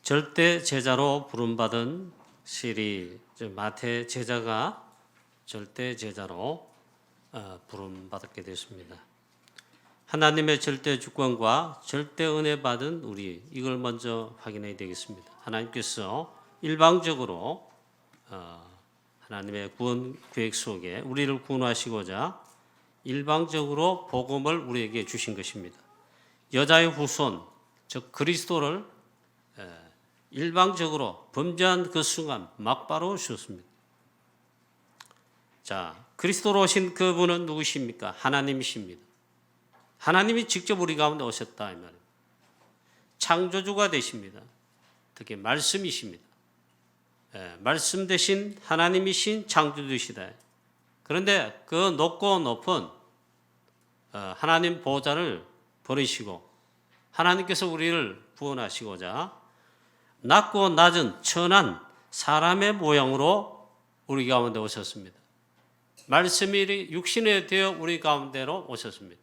절대 제자로 부름받은 시리 마태 제자가 절대 제자로 부름받게 됐습니다. 하나님의 절대 주권과 절대 은혜 받은 우리, 이걸 먼저 확인해야 되겠습니다. 하나님께서 일방적으로 하나님의 구원 계획 속에 우리를 구원하시고자 일방적으로 복음을 우리에게 주신 것입니다. 여자의 후손, 즉 그리스도를 일방적으로 범죄한 그 순간 막바로 주셨습니다. 자, 그리스도로 오신 그분은 누구십니까? 하나님이십니다. 하나님이 직접 우리 가운데 오셨다 이 말입니다. 창조주가 되십니다. 특히 말씀이십니다. 말씀 대신 하나님이신 창조주시다. 그런데 그 높고 높은 하나님 보좌를 버리시고 하나님께서 우리를 구원하시고자 낮고 낮은 천한 사람의 모양으로 우리 가운데 오셨습니다. 말씀이 육신에 되어 우리 가운데로 오셨습니다.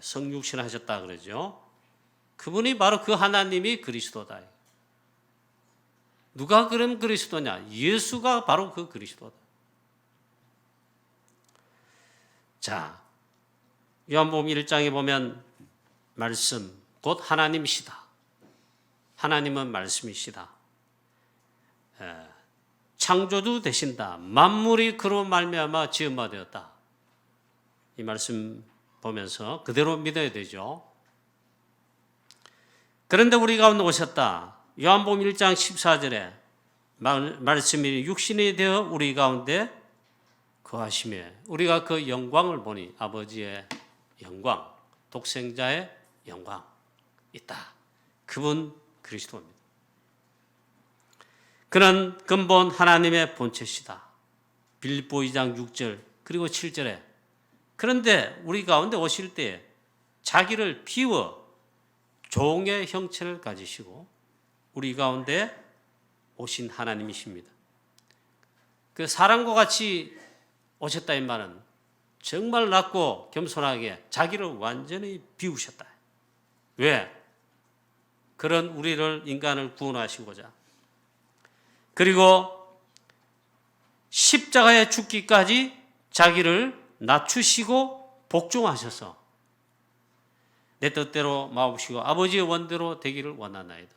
성육신 하셨다 그러죠. 그분이 바로 그 하나님이 그리스도다. 누가 그럼 그리스도냐? 예수가 바로 그 그리스도다. 자, 요한복음 1장에 보면 말씀 곧 하나님이시다. 하나님은 말씀이시다. 창조주 되신다. 만물이 그로 말미암아 지음바 되었다. 이 말씀 보면서 그대로 믿어야 되죠. 그런데 우리 가운데 오셨다. 요한복음 1장 14절에 말씀이 육신이 되어 우리 가운데 거하시며 우리가 그 영광을 보니 아버지의 영광, 독생자의 영광 있다. 그분 그리스도입니다. 그는 근본 하나님의 본체시다. 빌립보 2장 6절 그리고 7절에 그런데 우리 가운데 오실 때 자기를 비워 종의 형체를 가지시고 우리 가운데 오신 하나님이십니다. 그 사람과 같이 오셨다 이 말은 정말 낮고 겸손하게 자기를 완전히 비우셨다. 왜? 그런 우리를 인간을 구원하시고자. 그리고 십자가에 죽기까지 자기를 낮추시고 복종하셔서 내 뜻대로 마옵시고 아버지의 원대로 되기를 원하나이다.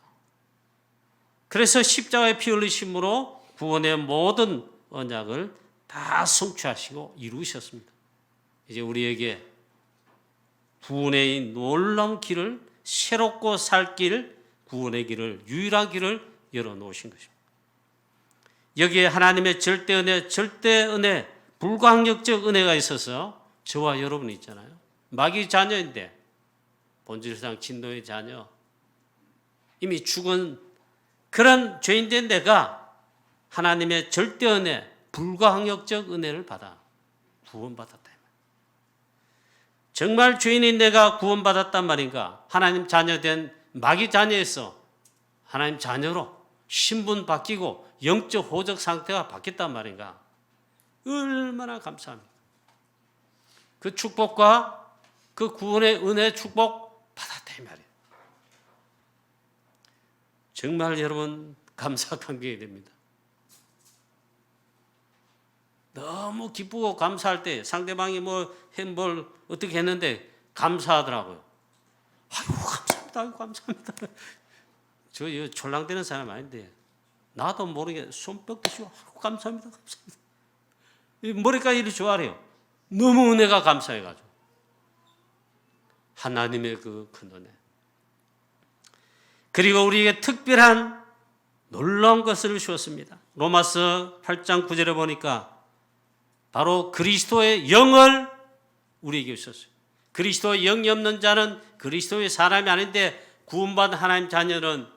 그래서 십자가에 피 흘리심으로 구원의 모든 언약을 다 성취하시고 이루셨습니다. 이제 우리에게 구원의 놀라운 길을 새롭고 살 길, 구원의 길을, 유일한 길을 열어놓으신 것입니다. 여기에 하나님의 절대 은혜, 불가항력적 은혜가 있어서 저와 여러분이 있잖아요. 마귀 자녀인데 본질상 진노의 자녀, 이미 죽은 그런 죄인된 내가 하나님의 절대 은혜, 불가항력적 은혜를 받아 구원받았다. 정말 죄인인 내가 구원받았단 말인가? 하나님 자녀된 마귀 자녀에서 하나님 자녀로 신분 바뀌고 영적 호적 상태가 바뀌었단 말인가? 얼마나 감사합니다. 그 축복과 그 구원의 은혜 축복 받았다 이 말이에요. 정말 여러분 감사 감격이 됩니다. 너무 기쁘고 감사할 때 상대방이 뭘 어떻게 했는데 감사하더라고요. 아이고 감사합니다. 아이고 감사합니다. 저 졸랑대는 사람 아닌데 나도 모르게 손뼉도 치고 아이고 감사합니다. 감사합니다. 머리까지 이리 좋아해요. 너무 은혜가 감사해가지고. 하나님의 그 큰 은혜. 그리고 우리에게 특별한 놀라운 것을 주었습니다. 로마서 8장 9절에 보니까 바로 그리스도의 영을 우리에게 주셨어요. 그리스도의 영이 없는 자는 그리스도의 사람이 아닌데 구원받은 하나님 자녀는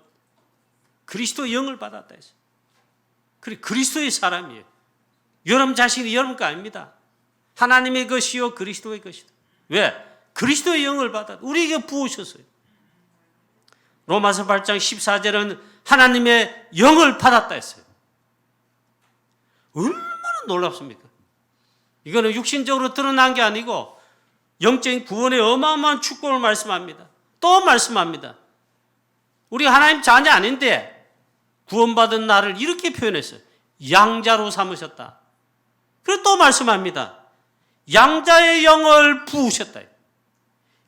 그리스도의 영을 받았다 했어요. 그리스도의 사람이에요. 여러분 자신이 여러분 거 아닙니다. 하나님의 것이요 그리스도의 것이다. 왜? 그리스도의 영을 받았다. 우리에게 부으셨어요. 로마서 8장 14절은 하나님의 영을 받았다 했어요. 얼마나 놀랍습니까? 이거는 육신적으로 드러난 게 아니고 영적인 구원의 어마어마한 축복을 말씀합니다. 또 말씀합니다. 우리가 하나님 자녀 아닌데 구원받은 나를 이렇게 표현했어요. 양자로 삼으셨다. 그리고 또 말씀합니다. 양자의 영을 부으셨다.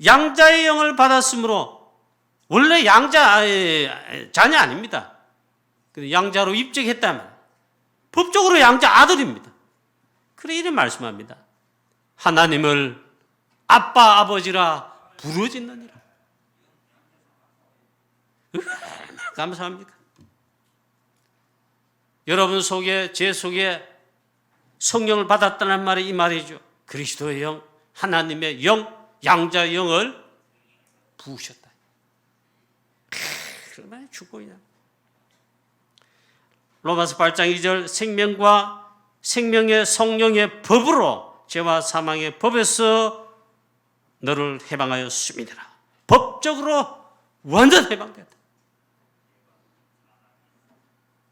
양자의 영을 받았으므로 원래 양자의 자녀 아닙니다. 양자로 입적했다면 법적으로 양자 아들입니다. 그래 이런 말씀합니다. 하나님을 아빠 아버지라 부르짖느니라. 얼마나 감사합니까? 여러분 속에 제 속에 성령을 받았다는 말이 이 말이죠. 그리스도의 영, 하나님의 영, 양자의 영을 부으셨다. 얼마나 축복이냐. 로마서 8장 2절 생명과 생명의 성령의 법으로 죄와 사망의 법에서 너를 해방하였음이니라. 법적으로 완전 해방됐다.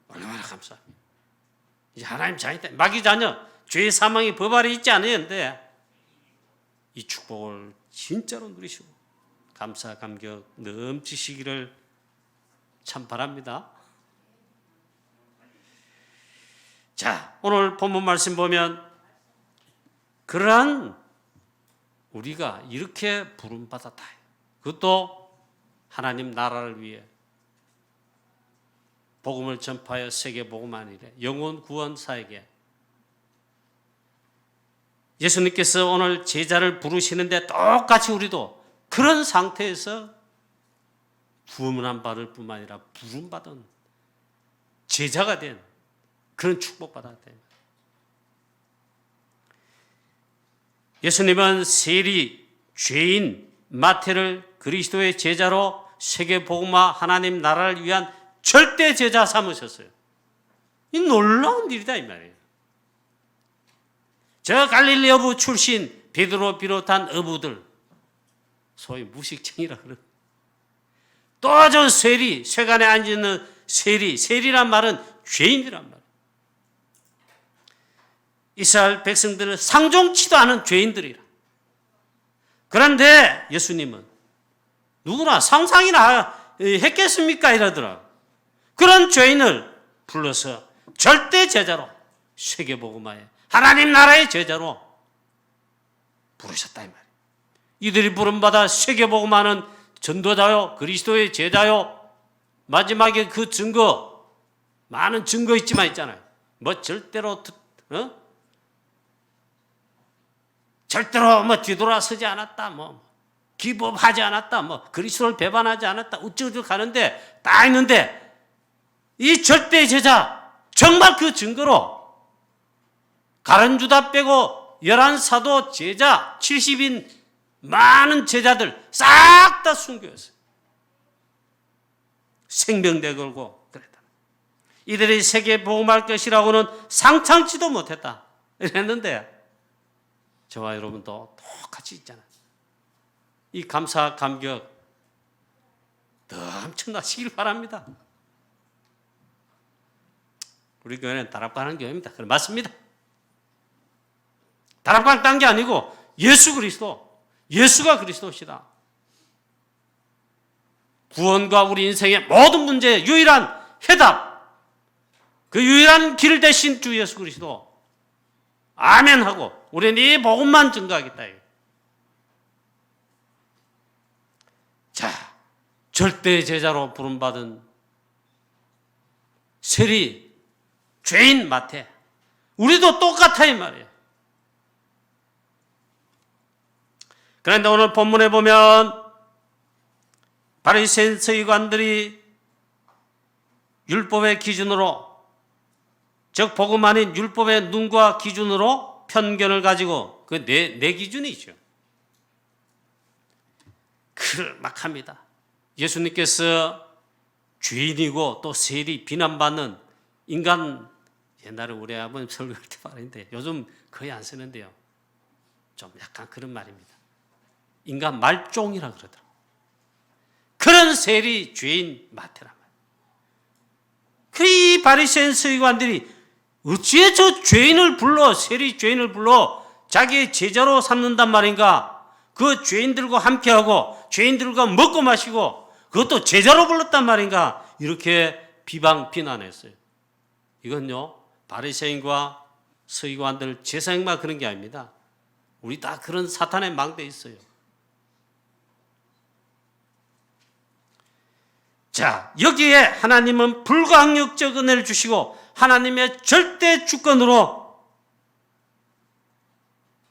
얼마나 감사합니다. 이제 하나님 자녀다. 마귀 자녀, 죄의 사망의 법 아래 있지 않았는데 이 축복을 진짜로 누리시고 감사 감격 넘치시기를 참 바랍니다. 자, 오늘 본문 말씀 보면 그러한 우리가 이렇게 부름받았다. 그것도 하나님 나라를 위해 복음을 전파하여 세계 복음만 이래 영혼 구원사에게 예수님께서 오늘 제자를 부르시는데 똑같이 우리도 그런 상태에서 구원만 받을 뿐만 아니라 부름받은 제자가 된 그런 축복받았다. 예수님은 세리, 죄인, 마태를 그리스도의 제자로 세계 복음화 하나님 나라를 위한 절대 제자 삼으셨어요. 이 놀라운 일이다 이 말이에요. 저 갈릴리 어부 출신 베드로 비롯한 어부들, 소위 무식쟁이라 그러는 또 저 세리, 쇠간에 앉아있는 세리란 말은 죄인이란 말이에요. 이스라엘 백성들은 상종치도 않은 죄인들이라. 그런데 예수님은 누구나 상상이나 했겠습니까? 이러더라. 그런 죄인을 불러서 절대 제자로 세계복음화에 하나님 나라의 제자로 부르셨다 이 말이에요. 이들이 부름받아 세계복음화는 전도자요 그리스도의 제자요. 마지막에 그 증거 많은 증거 있지만 있잖아요. 뭐 절대로 절대로 뒤돌아서지 않았다, 기법하지 않았다, 그리스도를 배반하지 않았다, 우쭈우쭈 가는데 다 있는데 이 절대 제자 정말 그 증거로 가룟유다 빼고 11사도 제자 70인 많은 제자들 싹 다 순교했어요. 생명대 걸고 그랬다. 이들이 세계 복음할 것이라고는 상상치도 못했다 이랬는데 저와 여러분도 똑같이 있잖아요. 이 감사 감격 넘쳐나시길 바랍니다. 우리 교회는 다락방 하는 교회입니다. 그래 맞습니다. 다락방 딴 게 아니고 예수 그리스도, 예수가 그리스도시다. 구원과 우리 인생의 모든 문제의 유일한 해답, 그 유일한 길 대신 주 예수 그리스도. 아멘 하고 우리는 이 복음만 증거하겠다. 자, 절대 제자로 부름받은 세리, 죄인 마태. 우리도 똑같아 이 말이에요. 그런데 오늘 본문에 보면 바리새인 서기관들이 율법의 기준으로, 즉 복음 아닌 율법의 눈과 기준으로 편견을 가지고 그 내 기준이죠. 막 합니다. 예수님께서 죄인이고 또 세리 비난받는 인간, 옛날에 우리 아버님 설교할 때 말인데 요즘 거의 안 쓰는데요. 좀 약간 그런 말입니다. 인간 말종이라 그러더라고요. 그런 세리 죄인 마태란 말이에요. 그 바리새인 서기관들이 어찌해 저 죄인을 불러, 세리 죄인을 불러 자기의 제자로 삼는단 말인가? 그 죄인들과 함께하고 죄인들과 먹고 마시고 그것도 제자로 불렀단 말인가? 이렇게 비난했어요. 이건요, 바리새인과 서기관들, 제사장만 그런 게 아닙니다. 우리 다 그런 사탄의 망대에 있어요. 자, 여기에 하나님은 불가항력적 은혜를 주시고 하나님의 절대 주권으로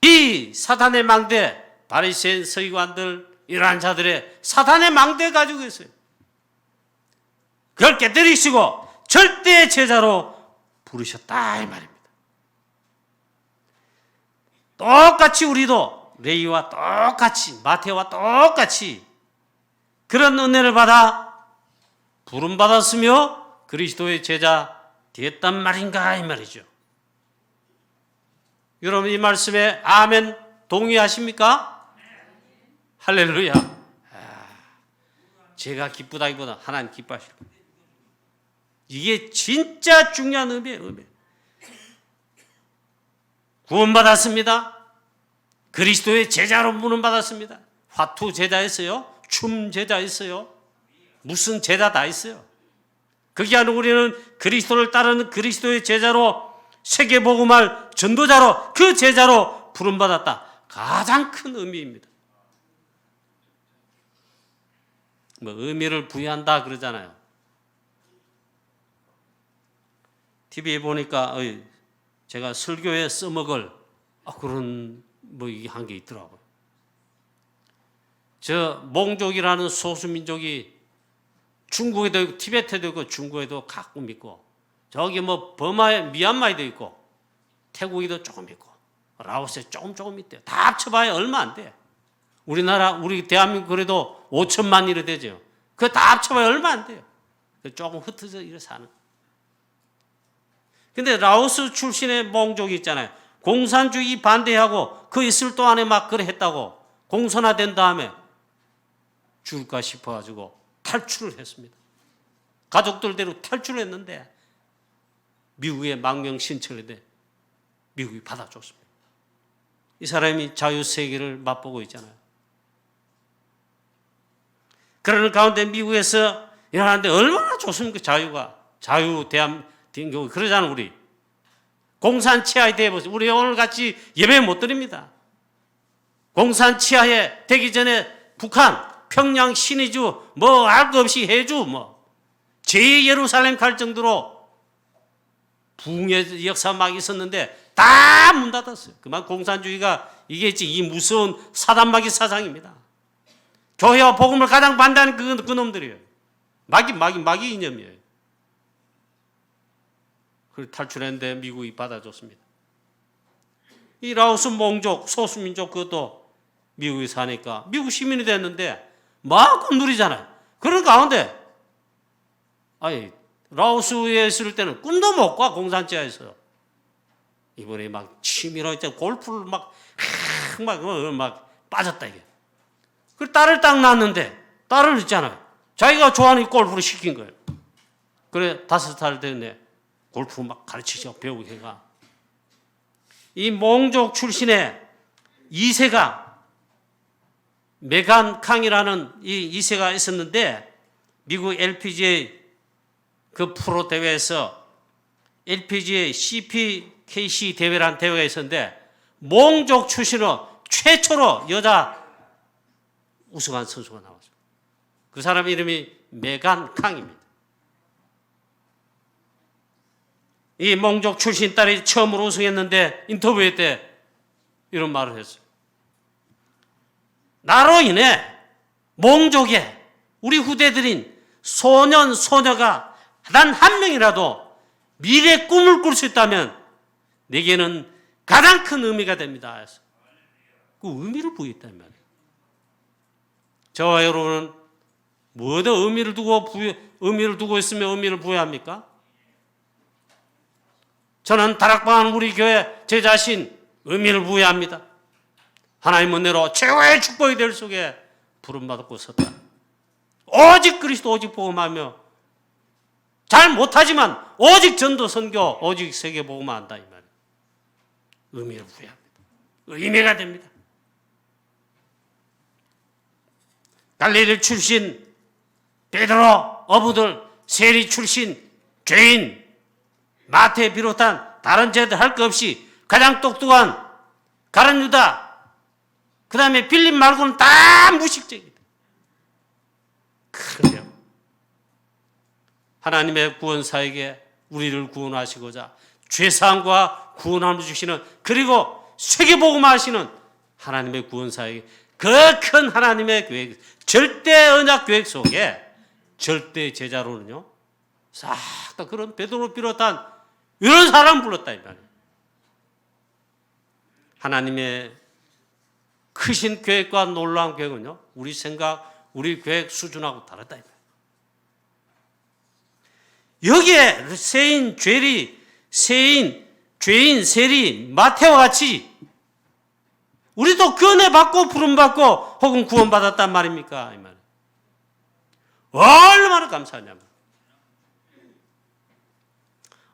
이 사탄의 망대, 바리새인, 서기관들, 이러한 자들의 사탄의 망대 가지고 있어요. 그걸 깨뜨리시고 절대 제자로 부르셨다 이 말입니다. 똑같이 우리도 레위와 똑같이 마태와 똑같이 그런 은혜를 받아 부름받았으며 그리스도의 제자 되었단 말인가 이 말이죠. 여러분 이 말씀에 아멘 동의하십니까? 할렐루야. 제가 기쁘다기보다 하나님 기뻐하실 거예요. 이게 진짜 중요한 의미예요. 구원받았습니다. 그리스도의 제자로 부름받았습니다. 화투 제자 있어요. 춤 제자 있어요. 무슨 제자 다 있어요. 그게 아니고 우리는 그리스도를 따르는 그리스도의 제자로 세계복음할 전도자로 그 제자로 부름받았다. 가장 큰 의미입니다. 뭐 의미를 부여한다 그러잖아요. TV에 보니까 제가 설교에 써먹을 그런 뭐 이게 한 게 있더라고요. 저 몽족이라는 소수민족이 중국에도 있고 티베트에도 있고 중국에도 가끔 있고 저기 뭐 버마에 미얀마에도 있고 태국에도 조금 있고 라오스에 조금 있대요. 다 합쳐봐야 얼마 안 돼. 우리 대한민국 그래도 5천만 이래 되죠. 그거 다 합쳐봐야 얼마 안 돼요. 조금 흩어져 이래 사는. 근데 라오스 출신의 몽족이 있잖아요. 공산주의 반대하고 그 있을 동안에 막 그래 했다고 공산화된 다음에 죽을까 싶어가지고 탈출을 했습니다. 가족들대로 탈출을 했는데 미국에 망명 신청을 했는데 미국이 받아줬습니다. 이 사람이 자유세계를 맛보고 있잖아요. 그러는 가운데 미국에서 일하는데 얼마나 좋습니까? 대한민국 그러잖아요. 우리 공산 치하에 대해서 우리 오늘 같이 예배 못 드립니다. 공산 치하에 되기 전에 북한 평양 신의주 뭐 알 것 없이 해주 뭐 제2예루살렘 갈 정도로 부흥의 역사 막 있었는데 다 문 닫았어요. 그만 공산주의가 이게 이 무서운 사단마귀 사상입니다. 교회와 복음을 가장 반대하는 그 놈들이에요. 마귀 이념이에요. 그걸 탈출했는데 미국이 받아줬습니다. 이 라오스 몽족 소수민족 그것도 미국에 사니까 미국 시민이 됐는데 마음껏 누리잖아요. 그런 가운데 라오스에 있을 때는 꿈도 못 꿔. 공산주의에서 이번에 막 취미로 있잖아. 골프를 막 빠졌다 이게. 그 딸을 딱 낳았는데 딸을 있잖아요. 자기가 좋아하는 골프를 시킨 거예요. 그래 5살 됐네. 골프 막 가르치죠. 배우게 해가. 이 몽족 출신의 2세가 메간 캉이라는 이 2세가 있었는데 미국 LPGA 그 프로 대회에서 LPGA CPKC 대회라는 대회가 있었는데 몽족 출신으로 최초로 여자 우승한 선수가 나왔어요. 그 사람 이름이 메간 캉입니다. 이 몽족 출신 딸이 처음으로 우승했는데 인터뷰회 때 이런 말을 했어요. 나로 인해 몽족의 우리 후대들인 소년, 소녀가 단 한 명이라도 미래 꿈을 꿀 수 있다면 내게는 가장 큰 의미가 됩니다. 그 의미를 부여했단 말이에요. 저와 여러분은 뭐에다 의미를 두고 있으면 의미를 부여합니까? 저는 다락방하는 우리 교회 제 자신 의미를 부여합니다. 하나님 은혜로 최고의 축복이 될 속에 부름받고 섰다. 오직 그리스도 오직 복음하며 잘 못하지만 오직 전도 선교 오직 세계 복음만 한다 이 말이에요. 의미를 부여합니다. 의미가 됩니다. 갈릴리 출신 베드로, 어부들, 세리 출신, 죄인, 마태 비롯한 다른 제들 할 것 없이 가장 똑똑한 가룟 유다, 그 다음에 빌립 말고는 다 무식쟁이다. 그래요. 하나님의 구원사에게 우리를 구원하시고자 죄사함과 구원함을 주시는, 그리고 세계복음화 하시는 하나님의 구원사에게 그 큰 하나님의 계획, 절대 언약 계획 속에 절대 제자로는요, 싹 다 그런 베드로 비롯한 이런 사람 불렀다 이 말이에요. 하나님의 크신 계획과 놀라운 계획은요, 우리 생각, 우리 계획 수준하고 다르다 이 말이에요. 여기에 세인, 세리, 마태와 같이 우리도 그 은혜 받고 부름 받고 혹은 구원 받았단 말입니까? 이 말. 얼마나 감사하냐면,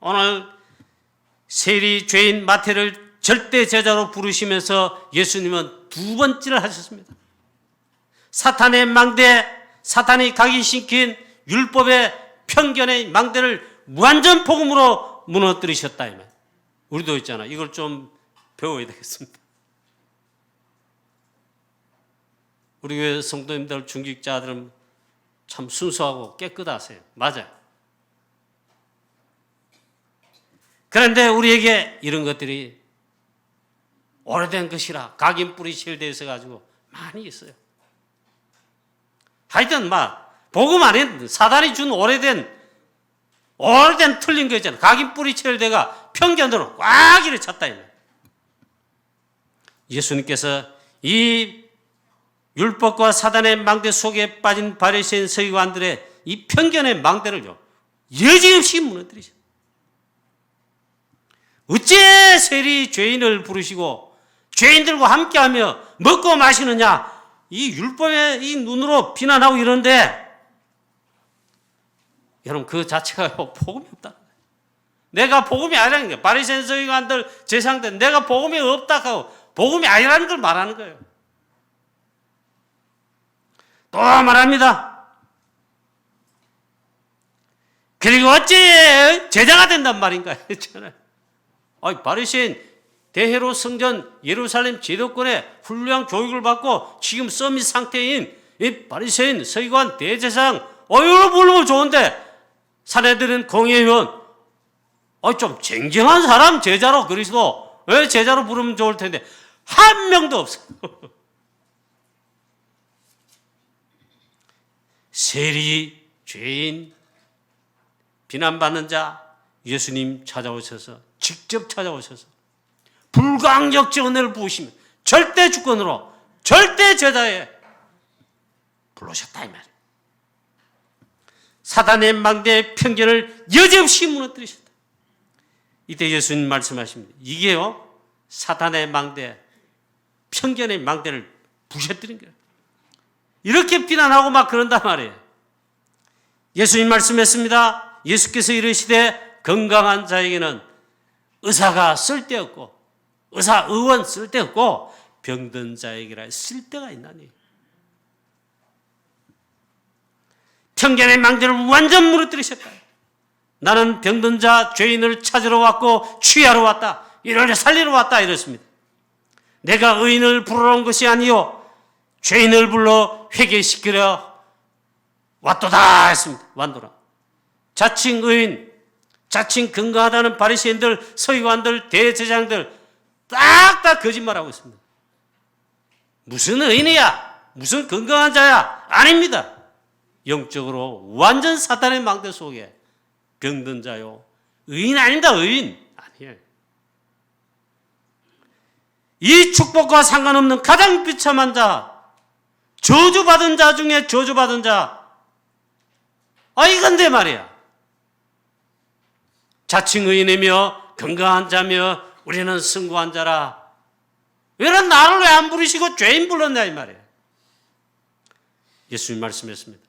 오늘 세리, 죄인, 마태를 절대 제자로 부르시면서 예수님은 두 번째를 하셨습니다. 사탄의 망대, 사탄이 각인시킨 율법의 편견의 망대를 완전 복음으로 무너뜨리셨다 이 말. 우리도 있잖아. 이걸 좀 배워야 되겠습니다. 우리 교회 성도님들, 중직자들은 참 순수하고 깨끗하세요. 맞아요. 그런데 우리에게 이런 것들이 오래된 것이라 각인 뿌리 실되어 있어가지고 많이 있어요. 하여튼 복음 안에 사단이 준 오래된 틀린 거 있잖아요. 각인 뿌리 체열대가 편견으로 꽉 이래 찼다. 예수님께서 이 율법과 사단의 망대 속에 빠진 바리새인 서기관들의 이 편견의 망대를요, 여지없이 무너뜨리셨어요. 어째 세리 죄인을 부르시고 죄인들과 함께하며 먹고 마시느냐, 이 율법의 이 눈으로 비난하고 이러는데, 여러분 그 자체가 복음이 없다. 내가 복음이 아니라는 거예요. 바리새인 서기관들 제상들 내가 복음이 없다 하고 복음이 아니라는 걸 말하는 거예요. 또 말합니다. 그리고 어째 제자가 된단 말인가 했잖아요. 바리새인 대헤롯 성전 예루살렘 제도권에 훌륭한 교육을 받고 지금 서밋 상태인 이 바리새인 서기관 대제사장 이걸 부르면 좋은데, 사내들은 공회의원 좀 쟁쟁한 사람 제자로, 그리스도 왜 제자로 부르면 좋을 텐데 한 명도 없어요. 세리, 죄인, 비난받는 자, 예수님 찾아오셔서, 직접 찾아오셔서 불강력적 은혜를 부으시며 절대 주권으로 절대 제자에 불러셨다 이 말이에요. 사단의 망대의 편견을 여지없이 무너뜨리셨다. 이때 예수님 말씀하십니다. 이게요, 사단의 망대, 편견의 망대를 부셔뜨린 거예요. 이렇게 비난하고 막 그런단 말이에요. 예수님 말씀했습니다. 예수께서 이르시되 건강한 자에게는 의사가 쓸데없고 의원 쓸데없고 병든 자에게라 쓸데가 있나니. 편견의 망대를 완전 무너뜨리셨다. 나는 병든 자, 죄인을 찾으러 왔고 취하러 왔다. 이를 살리러 왔다 이랬습니다. 내가 의인을 부르러 온 것이 아니요 죄인을 불러 회개시키려 왔도다 했습니다. 완도라. 자칭 의인, 자칭 건강하다는 바리새인들, 서기관들, 대제사장들 딱 거짓말하고 있습니다. 무슨 의인이야? 무슨 건강한 자야? 아닙니다. 영적으로 완전 사탄의 망대 속에 병든 자요. 의인 아닙니다. 의인 아니에요. 이 축복과 상관없는 가장 비참한 자, 저주받은 자 중에 저주받은 자, 이건데 말이야. 자칭 의인이며 건강한 자며 우리는 승구한 자라. 왜 나를 왜 안 부르시고 죄인 불렀냐 이 말이야. 예수님 말씀했습니다.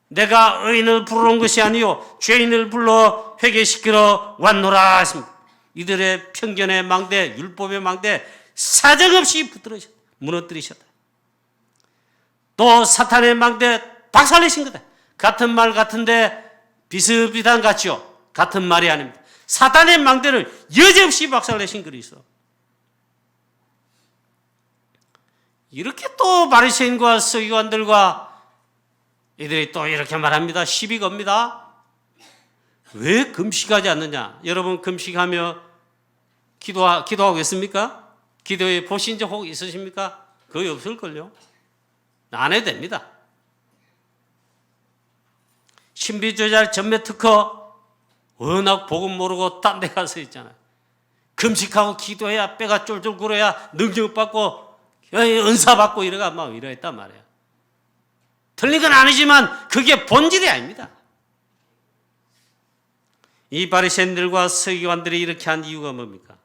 내가 의인을 부르러 온 것이 아니요 죄인을 불러 회개시키러 왔노라 했습니다. 이들의 편견의 망대, 율법의 망대 사정없이 무너뜨리셨다. 또 사탄의 망대 박살내신 거다. 같은 말 같은데 비슷비슷한 같죠? 같은 말이 아닙니다. 사탄의 망대를 여지없이 박살내신 그리스도. 이렇게 또 바리새인과 서기관들과 이들이 또 이렇게 말합니다. 시비 겁니다. 왜 금식하지 않느냐? 여러분 금식하며 기도하겠습니까? 기도에 보신 적 혹 있으십니까? 거의 없을걸요. 안 해도 됩니다. 신비주의자 전매 특허 워낙 복음 모르고 딴 데 가서 있잖아요. 금식하고 기도해야 빼가 쫄쫄 굴어야 능력받고 은사받고 이래가 막 이러했단 말이에요. 틀린 건 아니지만 그게 본질이 아닙니다. 이 바리새인들과 서기관들이 이렇게 한 이유가 뭡니까?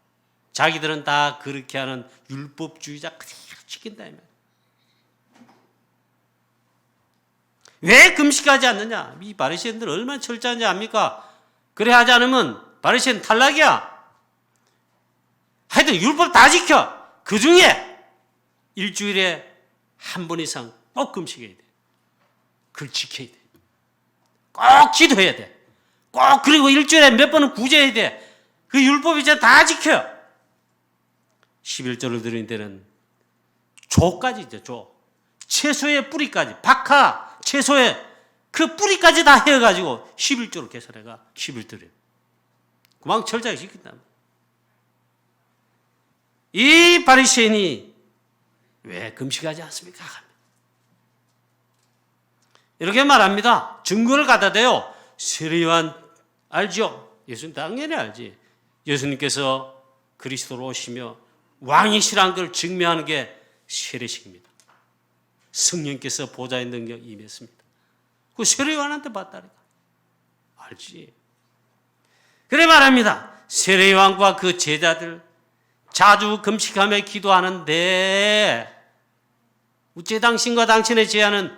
자기들은 다 그렇게 하는 율법주의자 그대로 지킨다. 왜 금식하지 않느냐? 이 바리새인들 얼마나 철저한지 압니까? 그래 하지 않으면 바리새인 탈락이야. 하여튼 율법 다 지켜. 그 중에 일주일에 한 번 이상 꼭 금식해야 돼. 그걸 지켜야 돼. 꼭 기도해야 돼. 꼭 그리고 일주일에 몇 번은 구제해야 돼. 그 율법 이제 다 지켜. 11조를 드리는 데는 조까지 있죠. 조. 채소의 뿌리까지. 박하, 채소의 그 뿌리까지 다 해가지고 11조를 계산해가 11조를. 그만큼 철저하게 지킨다. 이 바리새인이 왜 금식하지 않습니까? 이렇게 말합니다. 증거를 갖다 대요. 세례요한 알죠? 예수님 당연히 알지. 예수님께서 그리스도로 오시며 왕이시란 걸 증명하는 게 세례식입니다. 성령께서 보좌의 능력 임했습니다. 그 세례요한한테 봤다니까. 알지. 그래 말합니다. 세례요한과 그 제자들 자주 금식하며 기도하는데 어째 당신과 당신의 제자는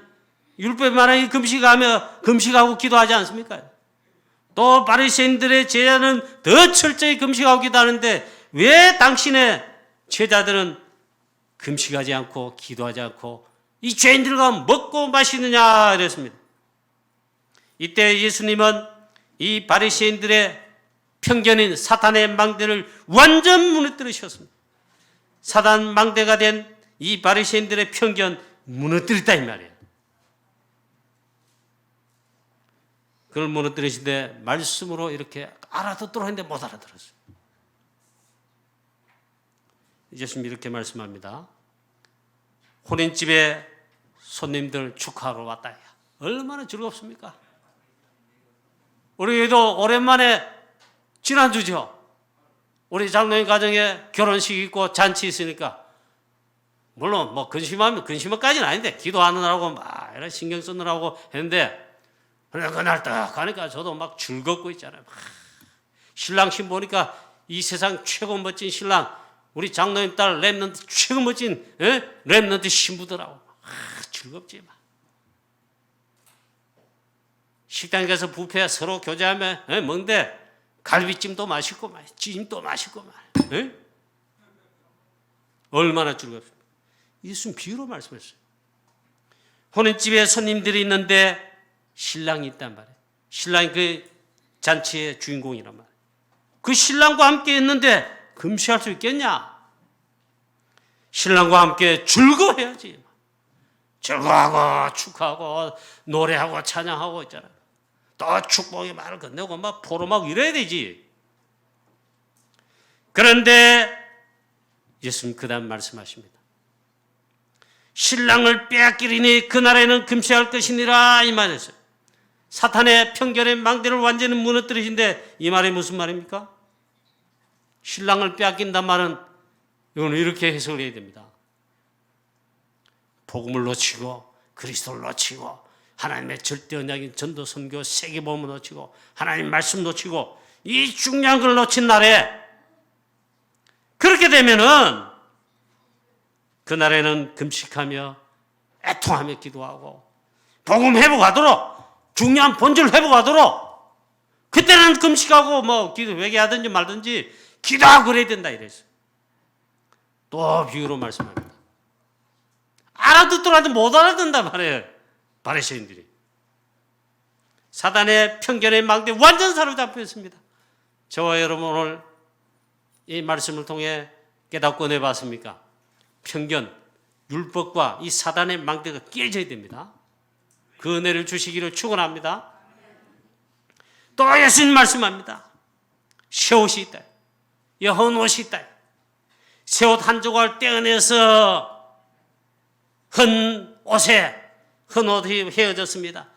율법에 말하는 금식하고 기도하지 않습니까? 또 바리새인들의 제자는 더 철저히 금식하고 기도하는데 왜 당신의 제자들은 금식하지 않고 기도하지 않고 이 죄인들과 먹고 마시느냐 이랬습니다. 이때 예수님은 이 바리새인들의 편견인 사탄의 망대를 완전 무너뜨리셨습니다. 사단 망대가 된 이 바리새인들의 편견 무너뜨렸다 이 말이에요. 그걸 무너뜨리시는데 말씀으로 이렇게 알아듣도록 했는데 못 알아들었어요. 예수님이 이렇게 말씀합니다. 혼인집에 손님들 축하하러 왔다. 얼마나 즐겁습니까? 우리도 오랜만에 지난주죠. 우리 장로님 가정에 결혼식 있고 잔치 있으니까 물론 뭐 근심까지는 아닌데 기도하느라고 막 이런 신경 쓰느라고 했는데 그날 딱 가니까 저도 막 즐겁고 있잖아요. 막 신랑 신 보니까 이 세상 최고 멋진 신랑 우리 장로님 딸 랩런트 최고 멋진 랩런트 신부더라고. 즐겁지 막. 식당에 가서 뷔페 서로 교제하며 먹는데 갈비찜도 맛있고 찜도 맛있고 얼마나 즐겁습니까? 예수님 비유로 말씀했어요. 혼인집에 손님들이 있는데 신랑이 있단 말이에요. 신랑이 그 잔치의 주인공이란 말이에요. 그 신랑과 함께 있는데 금식할 수 있겠냐? 신랑과 함께 즐거워해야지. 즐거워하고 축하하고 노래하고 찬양하고 있잖아요. 또 축복의 말을 건네고 막 포럼하고 이래야 되지. 그런데 예수님 그 다음 말씀하십니다. 신랑을 빼앗기리니 그날에는 금식할 것이니라 이 말이었어요. 사탄의 편견의 망대를 완전히 무너뜨리신데 이 말이 무슨 말입니까? 신랑을 빼앗긴단 말은 이거는 이렇게 해석을 해야 됩니다. 복음을 놓치고 그리스도를 놓치고 하나님의 절대 언약인 전도 선교 세계복음을 놓치고 하나님 말씀 놓치고 이 중요한 걸 놓친 날에 그렇게 되면은 그날에는 금식하며 애통하며 기도하고 복음 회복하도록 중요한 본질 회복하도록 그때는 금식하고 뭐 기도 회개하든지 말든지 기도하고 그래야 된다 이랬어요. 또 비유로 말씀합니다. 알아듣더라도 못 알아듣는단 말이에요. 바리새인들이. 사단의 편견의 망대에 완전 사로잡혀 있습니다. 저와 여러분 오늘 이 말씀을 통해 깨닫고 은혜 받습니까? 편견, 율법과 이 사단의 망대가 깨져야 됩니다. 그 은혜를 주시기를 축원합니다. 또 예수님 말씀합니다. 새 옷이 있다. 여헌 옷이 있다. 새 옷 한 조각 떼어내서 헌 옷이 헤어졌습니다.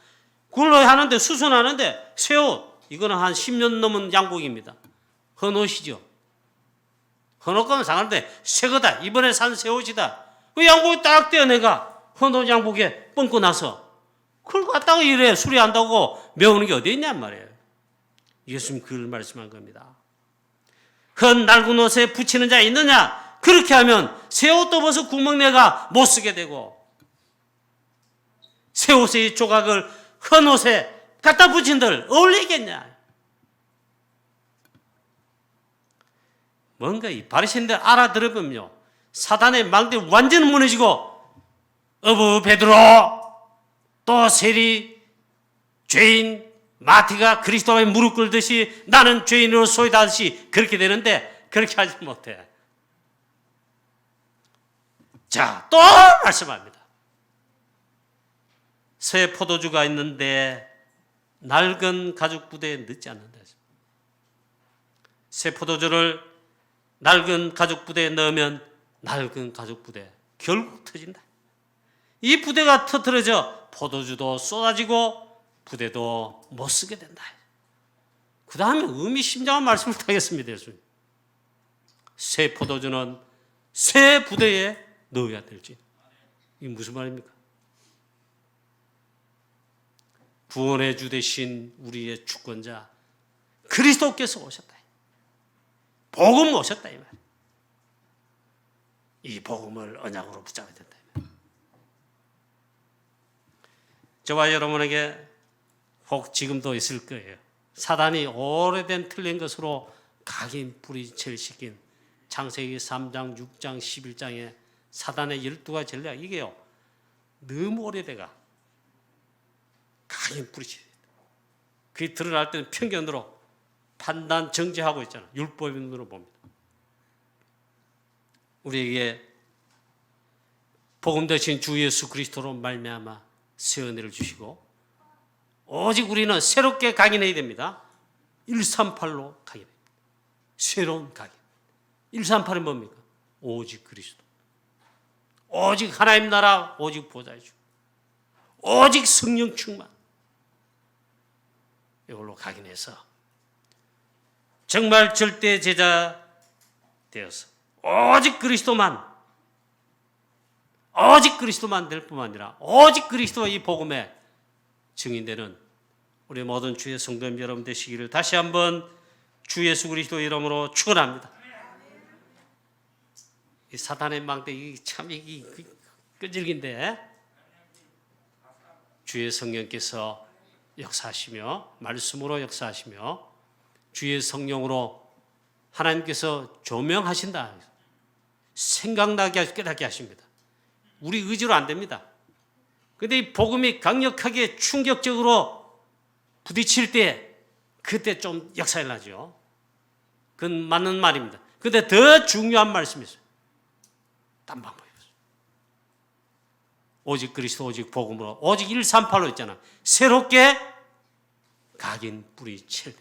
그걸로 하는데 수선하는데 새 옷, 이거는 한 10년 넘은 양복입니다. 헌 옷이죠. 헌 옷 거는 상하는데 새 거다. 이번에 산 새 옷이다. 그 양복이 딱 떼어내가 헌 옷 양복에 뻥고 나서 그걸 갖다가 이래 수리한다고 메우는 게 어디 있냔 말이에요. 예수님 그걸 말씀한 겁니다. 헌 낡은 옷에 붙이는 자 있느냐? 그렇게 하면 새 옷도 벗어 구멍내가 못 쓰게 되고 새 옷의 조각을 헌 옷에 갖다 붙인들 어울리겠냐? 뭔가 이 바리새인들 알아들어보면요, 사단의 망대 완전 무너지고 어부 베드로 또 세리 죄인 마티가 그리스도의 무릎 꿇듯이 나는 죄인으로 소이다듯이 그렇게 되는데 그렇게 하지 못해. 자, 또 말씀합니다. 새 포도주가 있는데 낡은 가죽 부대에 넣지 않는다. 새 포도주를 낡은 가죽 부대에 넣으면 낡은 가죽 부대 결국 터진다. 이 부대가 터뜨려져 포도주도 쏟아지고 부대도 못 쓰게 된다. 그 다음에 의미심장한 말씀을 하겠습니다. 예수님. 새 포도주는 새 부대에 넣어야 될지. 이게 무슨 말입니까? 구원의 주 되신 우리의 주권자 그리스도께서 오셨다. 복음 오셨다 이 말. 이 복음을 언약으로 붙잡아야 된다. 저와 여러분에게 혹 지금도 있을 거예요. 사단이 오래된 틀린 것으로 각인 뿌리채를 시킨 창세기 3장, 6장, 11장에 사단의 12가지 전략, 이게요 너무 오래돼가 각인 뿌리채. 그게 드러날 때는 편견으로 판단 정죄하고 있잖아. 율법의 눈으로 봅니다. 우리에게 복음 되신 주 예수 그리스도로 말미암아 새 은혜를 주시고 오직 우리는 새롭게 각인해야 됩니다. 138로 각인해야 됩니다. 새로운 각인. 138은 뭡니까? 오직 그리스도. 오직 하나님 나라, 오직 보좌의 주. 오직 성령 충만. 이걸로 각인해서 정말 절대 제자 되어서 오직 그리스도만 될 뿐만 아니라 오직 그리스도의 이 복음에 증인되는 우리 모든 주의 성도님 여러분 되시기를 다시 한번 주 예수 그리스도 이름으로 축원합니다. 이 사탄의 망대 참 끈질긴데 주의 성령께서 역사하시며 말씀으로 역사하시며 주의 성령으로 하나님께서 조명하신다. 생각나게 깨닫게 하십니다. 우리 의지로 안 됩니다. 그런데 이 복음이 강력하게 충격적으로 부딪힐 때 그때 좀 역사가 나죠. 그건 맞는 말입니다. 그런데 더 중요한 말씀이 있어요. 딴 방법이 없어요. 오직 그리스도 오직 복음으로 오직 138로 있잖아. 새롭게 각인 뿌리칠 때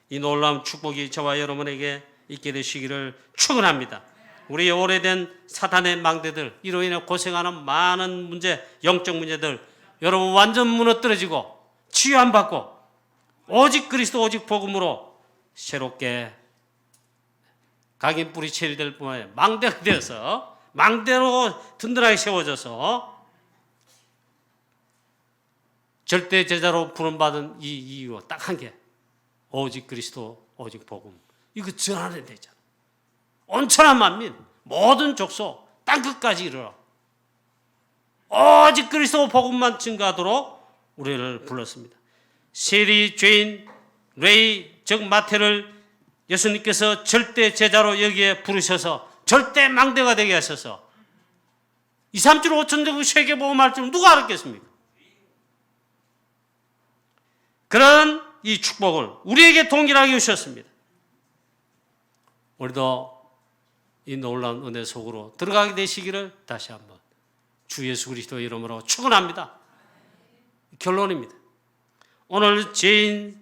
이 놀라운 축복이 저와 여러분에게 있게 되시기를 축원합니다. 우리 오래된 사탄의 망대들, 이로 인해 고생하는 많은 문제, 영적 문제들 여러분 완전 무너뜨려지고 치유함받고 오직 그리스도 오직 복음으로 새롭게 각인 뿌리채리 될 뿐만 아니라 망대가 되어서 망대로 든든하게 세워져서 절대 제자로 부름받은 이 이유 딱 한 개. 오직 그리스도 오직 복음. 이거 전하는 데 있잖아. 온천한 만민 모든 족속 땅끝까지 이르러 오직 그리스도 복음만 증거하도록 우리를 불렀습니다. 세리 죄인 레이 즉 마태를 예수님께서 절대 제자로 여기에 부르셔서 절대 망대가 되게 하셔서 2, 3주 5천 정도 세계보험할 줄 누가 알았겠습니까? 그런 이 축복을 우리에게 동일하게 주셨습니다. 우리도 이 놀라운 은혜 속으로 들어가게 되시기를 다시 한번 주 예수 그리스도의 이름으로 축원합니다. 결론입니다. 오늘 죄인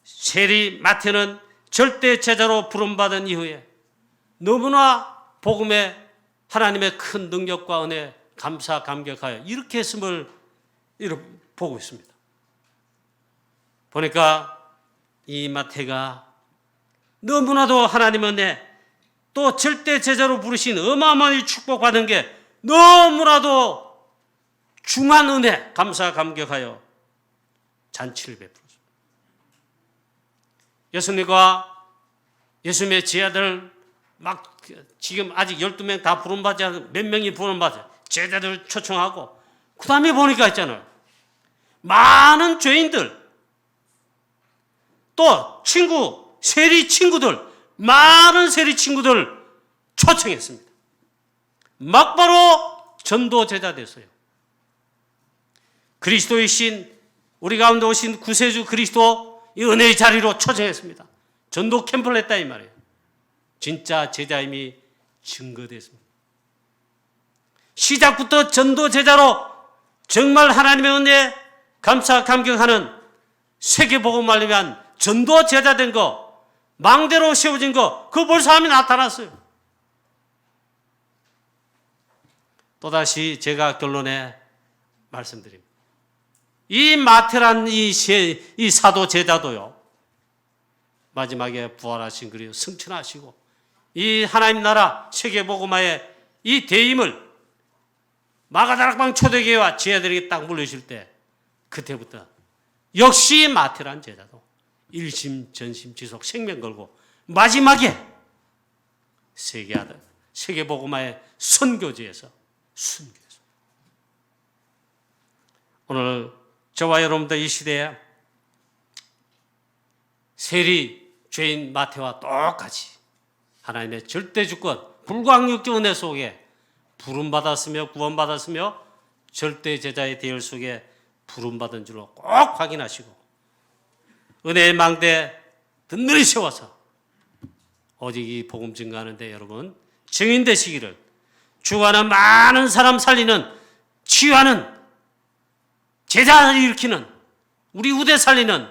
세리 마태는 절대 제자로 부름받은 이후에 너무나 복음의 하나님의 큰 능력과 은혜 감사 감격하여 이렇게 했음을 보고 있습니다. 보니까 이 마태가 너무나도 하나님의 은혜 또 절대 제자로 부르신 어마어마한 축복받은 게 너무나도 중한 은혜 감사 감격하여 잔치를 베풀었습니다. 예수님과 예수님의 제자들 막 지금 아직 12명 다 부름받지 않은 몇 명이 부름받아요. 제자들 초청하고 그 다음에 보니까 있잖아요. 많은 죄인들 또 친구 세리 친구들 많은 세리 친구들 초청했습니다. 막바로 전도 제자 됐어요. 그리스도의 신 우리 가운데 오신 구세주 그리스도 이 은혜의 자리로 초청했습니다. 전도 캠프를 했다 이 말이에요. 진짜 제자임이 증거됐습니다. 시작부터 전도 제자로 정말 하나님의 은혜에 감사 감격하는 세계복음을 위한 전도 제자 된 거, 망대로 세워진 거, 그 벌써 함이 나타났어요. 또다시 제가 결론에 말씀드립니다. 이 마태란 이 사도 제자도요, 마지막에 부활하신 그리고 승천하시고 이 하나님 나라 세계복음화의 이 대임을 마가다락방 초대교회와 제자들에게 딱 물려주실 때 그때부터 역시 마태란 제자도 일심 전심 지속 생명 걸고 마지막에 세계복음화의 선교지에서 순교했습니다. 오늘 저와 여러분들 이 시대에 세리 죄인 마태와 똑같이 하나님의 절대 주권 불광육적 은혜 속에 부름받았으며 구원받았으며 절대 제자의 대열 속에 부름받은 줄로 꼭 확인하시고 은혜의 망대 든든히 세워서 오직 이 복음 증거하는데 여러분 증인 되시기를 주관하는 많은 사람 살리는 치유하는 제자를 일으키는 우리 후대 살리는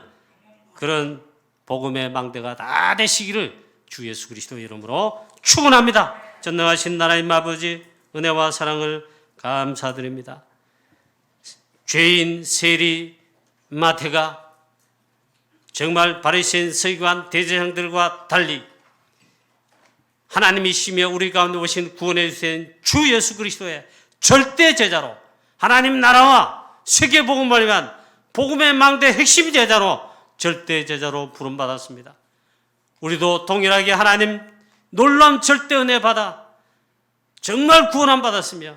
그런 복음의 망대가 다 되시기를 주 예수 그리스도의 이름으로 축원합니다. 전능하신 하나님 아버지 은혜와 사랑을 감사드립니다. 죄인 세리 마태가 정말 바리새인 서기관 대제사장들과 달리 하나님이시며 우리 가운데 오신 구원해 주신 주 예수 그리스도의 절대 제자로 하나님 나라와 세계 복음을 위한 복음의 망대 핵심 제자로 절대 제자로 부름받았습니다. 우리도 동일하게 하나님 놀라운 절대 은혜 받아 정말 구원함 받았으며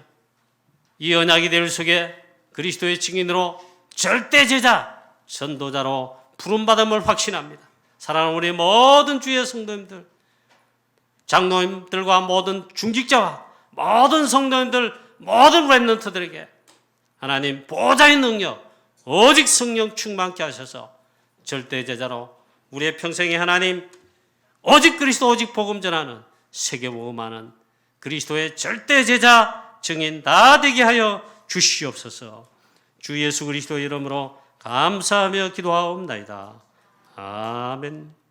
이 언약이 될 속에 그리스도의 증인으로 절대 제자 전도자로 부름받음을 확신합니다. 사랑하는 우리 모든 주의 성도님들 장로님들과 모든 중직자와 모든 성도님들 모든 렘넌트들에게 하나님 보좌의 능력 오직 성령 충만케 하셔서 절대 제자로 우리의 평생에 하나님 오직 그리스도 오직 복음 전하는 세계복음하는 그리스도의 절대 제자 증인 다 되게 하여 주시옵소서. 주 예수 그리스도 이름으로 감사하며 기도하옵나이다. 아멘.